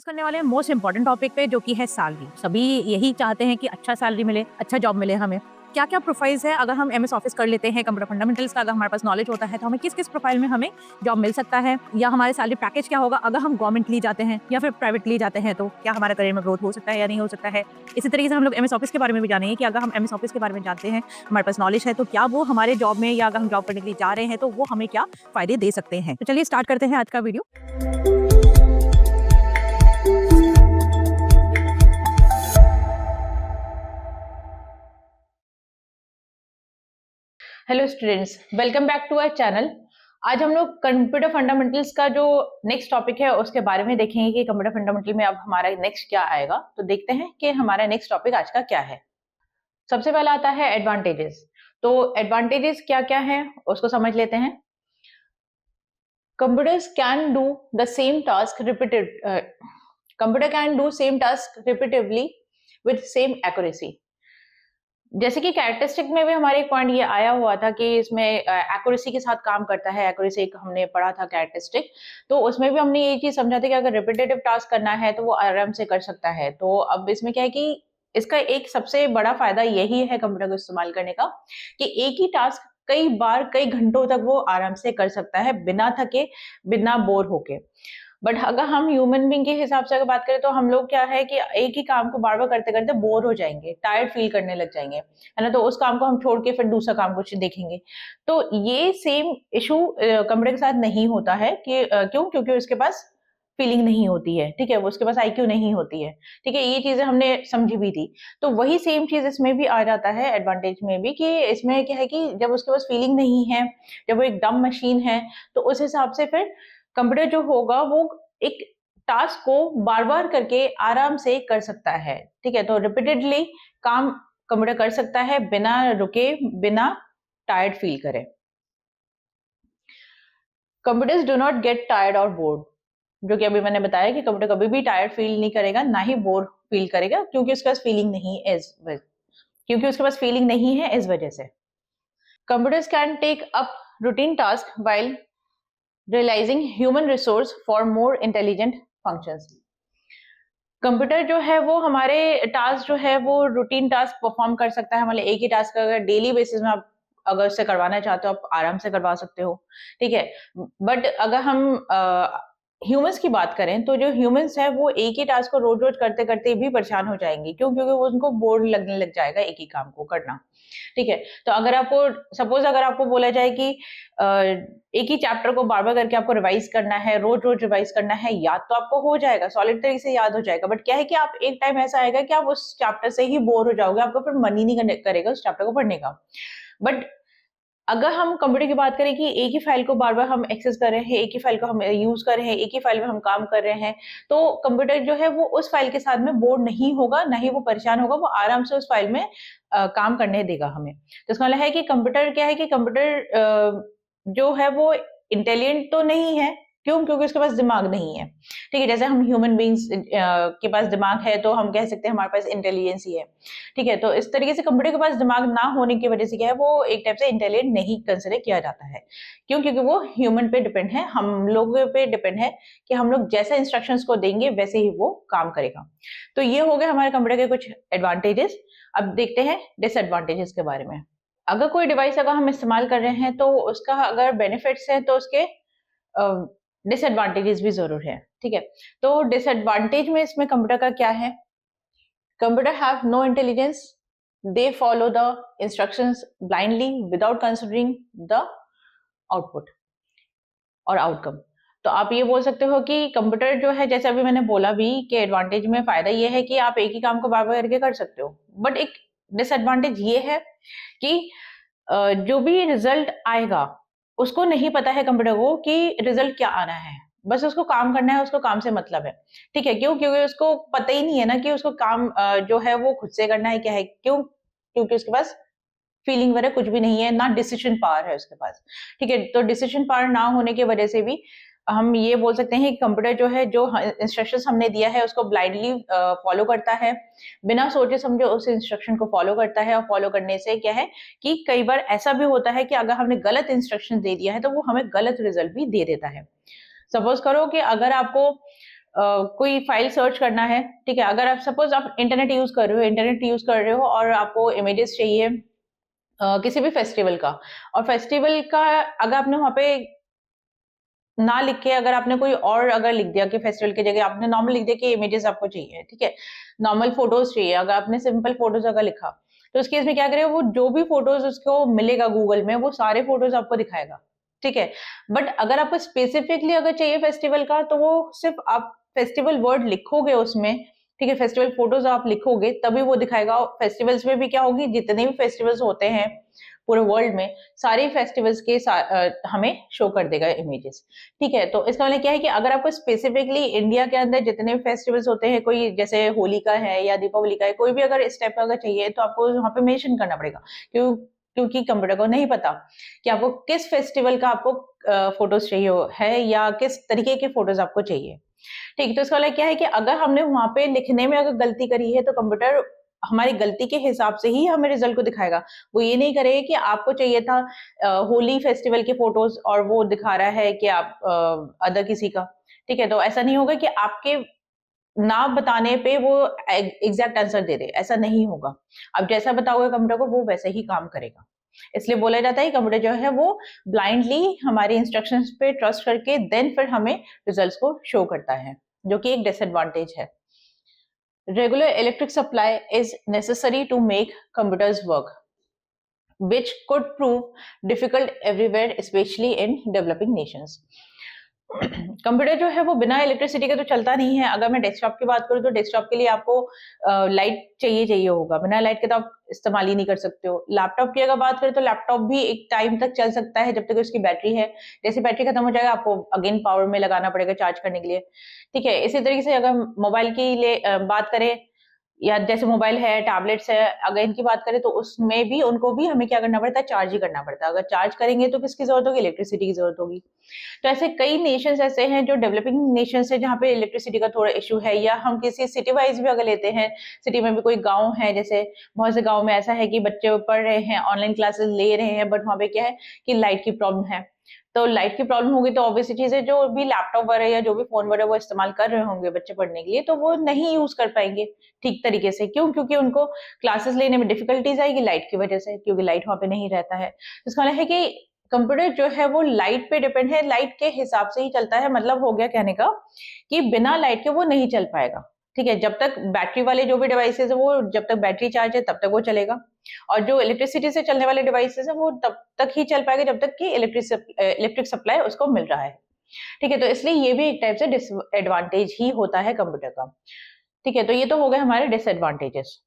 Discuss करने वाले हैं मोस्ट इंपॉर्टेंट टॉपिक पे, जो कि है सैलरी। सभी यही चाहते हैं कि अच्छा सैलरी मिले, अच्छा जॉब मिले हमें। क्या क्या प्रोफाइल्स है, अगर हम एमएस ऑफिस कर लेते हैं, कंप्यूटर फंडामेंटल्स का अगर हमारे पास नॉलेज होता है, तो हमें किस किस प्रोफाइल में हमें जॉब मिल सकता है, या हमारे सैलरी पैकेज क्या होगा अगर हम गवर्नमेंटली जाते हैं या फिर प्राइवेटली जाते हैं, तो क्या हमारा करियर में ग्रोथ हो सकता है या नहीं हो सकता है। इसी तरीके से हम लोग एमएस ऑफिस के बारे में भी जानेंगे कि अगर हम एमएस ऑफिस के बारे में जानते हैं, हमारे पास नॉलेज है, तो क्या वो हमारे जॉब में, या अगर हम जॉब करने के लिए जा रहे हैं तो वो हमें क्या फायदे दे सकते हैं। तो चलिए स्टार्ट करते हैं आज का video. Hello students, welcome back to our channel. आज हम लोग कंप्यूटर फंडामेंटल्स का जो नेक्स्ट टॉपिक है उसके बारे में देखेंगे कि कंप्यूटर फंडामेंटल में अब हमारा नेक्स्ट क्या आएगा। तो देखते हैं कि हमारा नेक्स्ट टॉपिक आज का क्या है। सबसे पहला आता है एडवांटेजेस। तो एडवांटेजेस क्या क्या है उसको समझ लेते हैं। Computers can do the same task computer can do same task repeatedly with same accuracy. जैसे कि कैरेक्टरिस्टिक में भी हमारे एक पॉइंट ये आया हुआ था कि इसमें एक्यूरेसी के साथ काम करता है। एक्यूरेसी एक हमने पढ़ा था कैरेक्टरिस्टिक, तो उसमें भी हमने ये चीज समझा था कि अगर रिपीटेटिव टास्क करना है तो वो आराम से कर सकता है। तो अब इसमें क्या है कि इसका एक सबसे बड़ा फायदा यही है कंप्यूटर को इस्तेमाल करने का, कि एक ही टास्क कई बार कई घंटों तक वो आराम से कर सकता है, बिना थके, बिना बोर होके। बट अगर हम ह्यूमन बीइंग के हिसाब से अगर बात करें, तो हम लोग क्या है कि एक ही काम को बार बार करते करते बोर हो जाएंगे, टायर्ड फील करने लग जाएंगे, है ना। तो उस काम को हम छोड़ के फिर दूसरा काम कुछ देखेंगे। तो ये सेम इशू कंप्यूटर के साथ नहीं होता है कि क्यों? क्योंकि उसके पास फीलिंग नहीं होती है, ठीक है, वो उसके पास आईक्यू नहीं होती है, ठीक है। ये चीजें हमने समझी भी थी। तो वही सेम चीज इसमें भी आ जाता है एडवांटेज में भी, कि इसमें क्या है कि जब उसके पास फीलिंग नहीं है, जब वो एक डम मशीन है, तो उस हिसाब से फिर कंप्यूटर जो होगा वो एक टास्क को बार बार करके आराम से कर सकता है, ठीक है। तो रिपीटेडली काम कंप्यूटर कर सकता है, बिना रुके, बिना टायर्ड फील करे। Computers do not get tired और बोर्ड, जो कि अभी मैंने बताया कि कंप्यूटर कभी भी टायर्ड फील नहीं करेगा, ना ही बोर फील करेगा, क्योंकि उसके पास फीलिंग नहीं है इस वजह से। Computers can take up routine task while realizing human resource for more intelligent functions. Computer जो है वो हमारे टास्क जो है वो रूटीन टास्क परफॉर्म कर सकता है। मतलब एक ही टास्क अगर डेली बेसिस में आप अगर उससे करवाना चाहते हो, आप आराम से करवा सकते हो, ठीक है। बट अगर हम ह्यूमंस की बात करें, तो जो ह्यूमंस है वो एक ही टास्क को रोज रोज करते करते भी परेशान हो जाएंगे। क्यों? क्योंकि वो उनको बोर लगने लग जाएगा एक ही काम को करना, ठीक है। तो अगर आपको सपोज अगर आपको बोला जाए कि एक ही चैप्टर को बार बार करके आपको रिवाइज करना है, रोज रोज रिवाइज करना है, याद तो आपको हो जाएगा, सॉलिड तरीके से याद हो जाएगा। बट क्या है कि आप एक टाइम ऐसा आएगा कि आप उस चैप्टर से ही बोर हो जाओगे, आपको फिर मन ही नहीं करेगा उस चैप्टर को पढ़ने का। बट अगर हम कंप्यूटर की बात करें कि एक ही फाइल को बार बार हम एक्सेस कर रहे हैं, एक ही फाइल को हम यूज कर रहे हैं, एक ही फाइल में हम काम कर रहे हैं, तो कंप्यूटर जो है वो उस फाइल के साथ में बोर नहीं होगा, ना ही वो परेशान होगा, वो आराम से उस फाइल में काम करने देगा हमें। तो इसका मतलब है कि कंप्यूटर क्या है कि कंप्यूटर जो है वो इंटेलिजेंट तो नहीं है। क्यों? क्योंकि उसके पास दिमाग नहीं है, ठीक है। जैसे हम ह्यूमन बींग्स के पास दिमाग है, तो हम कह सकते हैं हमारे पास इंटेलिजेंस ही है, ठीक है। तो इस तरीके से कंप्यूटर के पास दिमाग ना होने की वजह से क्या है, वो एक टाइप से इंटेलिजेंट नहीं कंसिडर किया जाता है। क्यों? क्योंकि वो ह्यूमन पे डिपेंड है, हम लोगों पे डिपेंड है, कि हम लोग जैसे इंस्ट्रक्शंस को देंगे वैसे ही वो काम करेगा। तो ये हो गए हमारे कंप्यूटर के कुछ एडवांटेजेस। अब देखते हैं डिसएडवांटेजेस के बारे में। अगर कोई डिवाइस अगर हम इस्तेमाल कर रहे हैं, तो उसका अगर बेनिफिट्स है, तो उसके डिसएडवांटेजेस भी जरूर है, ठीक है। तो डिसएडवांटेज में इसमें कंप्यूटर का क्या है? Computer have no intelligence, they follow the instructions blindly without considering the output और आउटकम। तो आप ये बोल सकते हो कि कंप्यूटर जो है, जैसे अभी मैंने बोला भी कि एडवांटेज में फायदा ये है कि आप एक ही काम को बार बार करके कर सकते हो। बट एक डिसएडवांटेज ये है कि जो भी रिजल्ट आएगा, उसको नहीं पता है कंप्यूटर को कि रिजल्ट क्या आना है। बस उसको काम करना है, उसको काम से मतलब है, ठीक है। क्यों? क्योंकि उसको पता ही नहीं है ना कि उसको काम जो है वो खुद से करना है, क्या है। क्यों? क्योंकि उसके पास फीलिंग वगैरह कुछ भी नहीं है, ना डिसीजन पावर है उसके पास, ठीक है। तो डिसीजन पावर ना होने की वजह से भी हम ये बोल सकते हैं कि कंप्यूटर जो है, जो इंस्ट्रक्शंस हमने दिया है उसको ब्लाइंडली फॉलो करता है, बिना सोचे समझे उस इंस्ट्रक्शन को फॉलो करता है। और फॉलो करने से क्या है कि कई बार ऐसा भी होता है कि अगर हमने गलत इंस्ट्रक्शन दे दिया है, तो वो हमें गलत रिजल्ट भी दे देता है। सपोज करो कि अगर आपको कोई फाइल सर्च करना है, ठीक है, अगर आप सपोज आप इंटरनेट यूज कर रहे हो और आपको इमेजेस चाहिए किसी भी फेस्टिवल का, और फेस्टिवल का अगर आपने वहां पे ना लिख के अगर आपने कोई और अगर लिख दिया कि फेस्टिवल की जगह आपने नॉर्मल लिख दिया कि इमेजेस आपको चाहिए, ठीक है, नॉर्मल फोटोज चाहिए, अगर आपने सिंपल फोटोज अगर लिखा, तो उस केस में क्या करेगा, वो जो भी फोटोज उसको मिलेगा गूगल में वो सारे फोटोज आपको दिखाएगा, ठीक है। बट अगर आपको स्पेसिफिकली अगर चाहिए फेस्टिवल का, तो वो सिर्फ आप फेस्टिवल वर्ड लिखोगे उसमें, ठीक है, फेस्टिवल फोटोज आप लिखोगे तभी वो दिखाएगा। फेस्टिवल्स में भी क्या होगी, जितने भी फेस्टिवल्स होते हैं पूरे वर्ल्ड में, सारे फेस्टिवल्स के हमें शो कर देगा इमेजेस, ठीक है। तो इसका मतलब क्या है कि अगर आपको स्पेसिफिकली इंडिया के अंदर जितने भी फेस्टिवल्स होते हैं, कोई जैसे होली का है या दीपावली का है, कोई भी अगर इस टाइप का अगर चाहिए, तो आपको वहां पे मेंशन करना पड़ेगा, क्योंकि कंप्यूटर को नहीं पता कि आपको किस फेस्टिवल का आपको फोटोज चाहिए है या किस तरीके के फोटोज आपको चाहिए, ठीक। तो इसका मतलब क्या है कि अगर हमने वहां पे लिखने में अगर गलती करी है, तो कंप्यूटर हमारी गलती के हिसाब से ही हमें रिजल्ट को दिखाएगा। वो ये नहीं करेगा कि आपको चाहिए था होली फेस्टिवल की फोटोज और वो दिखा रहा है कि आप अदर किसी का, ठीक है। तो ऐसा नहीं होगा कि आपके ना बताने पे वो एग्जैक्ट आंसर दे दे, ऐसा नहीं होगा। आप जैसा बताओगे कंप्यूटर को, वो वैसे ही काम करेगा। इसलिए बोला जाता है कंप्यूटर जो है वो ब्लाइंडली हमारे इंस्ट्रक्शंस पे ट्रस्ट करके देन फिर हमें रिजल्ट्स को शो करता है, जो कि एक डिसएडवांटेज है। Regular electric supply is necessary to make computers work, which could prove difficult everywhere, especially in developing nations. Computer जो है वो बिना इलेक्ट्रिसिटी के तो चलता नहीं है। अगर मैं डेस्कटॉप की बात करूँ, तो डेस्कटॉप के लिए आपको लाइट चाहिए होगा, बिना लाइट के तो आप इस्तेमाल ही नहीं कर सकते हो। लैपटॉप की अगर बात करें, तो लैपटॉप भी एक टाइम तक चल सकता है जब तक उसकी बैटरी है। जैसे बैटरी खत्म हो जाएगा, आपको अगेन पावर में लगाना पड़ेगा चार्ज करने के लिए, ठीक है। इसी तरीके से अगर मोबाइल की बात करें, या जैसे मोबाइल है, टैबलेट्स है, अगर इनकी बात करें, तो उसमें भी उनको भी हमें क्या करना पड़ता है, चार्ज ही करना पड़ता है। अगर चार्ज करेंगे तो किसकी जरूरत होगी, इलेक्ट्रिसिटी की जरूरत होगी। तो ऐसे कई नेशंस ऐसे हैं जो डेवलपिंग नेशंस है, जहाँ पे इलेक्ट्रिसिटी का थोड़ा इशू है। या हम किसी सिटी वाइज भी अगर लेते हैं, सिटी में भी कोई गांव है, जैसे बहुत से गांव में ऐसा है कि बच्चे पढ़ रहे हैं, ऑनलाइन क्लासेस ले रहे हैं, बट वहाँ पे क्या है कि लाइट की प्रॉब्लम है। तो लाइट की प्रॉब्लम होगी तो ऑब्वियसली चीज है, जो भी लैपटॉप वगैरह या जो भी फोन वगैरह वो इस्तेमाल कर रहे होंगे बच्चे पढ़ने के लिए, तो वो नहीं यूज कर पाएंगे ठीक तरीके से। क्यों? क्योंकि उनको क्लासेस लेने में डिफिकल्टीज आएगी लाइट की वजह से, क्योंकि लाइट वहां पे नहीं रहता है। इसका मतलब है कि कंप्यूटर जो है वो लाइट पे डिपेंड है, लाइट के हिसाब से ही चलता है। मतलब हो गया कहने का कि बिना लाइट के वो नहीं चल पाएगा, ठीक है। जब तक बैटरी वाले जो भी डिवाइसेस है, वो जब तक बैटरी चार्ज है तब तक वो चलेगा, और जो इलेक्ट्रिसिटी से चलने वाले डिवाइसेस है, वो तब तक ही चल पाएगा जब तक कि इलेक्ट्रिक सप्लाई उसको मिल रहा है, ठीक है। तो इसलिए ये भी एक टाइप से डिसएडवांटेज ही होता है कंप्यूटर का, ठीक है। तो ये तो हो गए हमारे डिसएडवांटेजेस।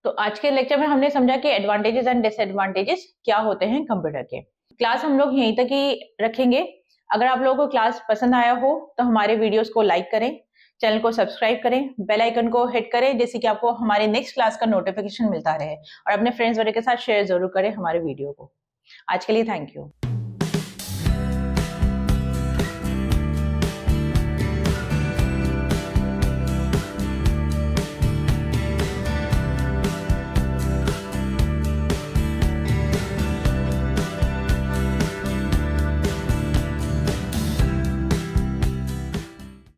तो आज के लेक्चर में हमने समझा कि एडवांटेजेस एंड डिसएडवांटेजेस क्या होते हैं कंप्यूटर के। क्लास हम लोग यहीं तक ही रखेंगे। अगर आप लोगों को क्लास पसंद आया हो, तो हमारे वीडियोस को लाइक करें, चैनल को सब्सक्राइब करें, बेल आइकन को हिट करें, जिससे कि आपको हमारे नेक्स्ट क्लास का नोटिफिकेशन मिलता रहे, और अपने फ्रेंड्स वगैरह के साथ शेयर जरूर करें हमारे वीडियो को। आज के लिए थैंक यू।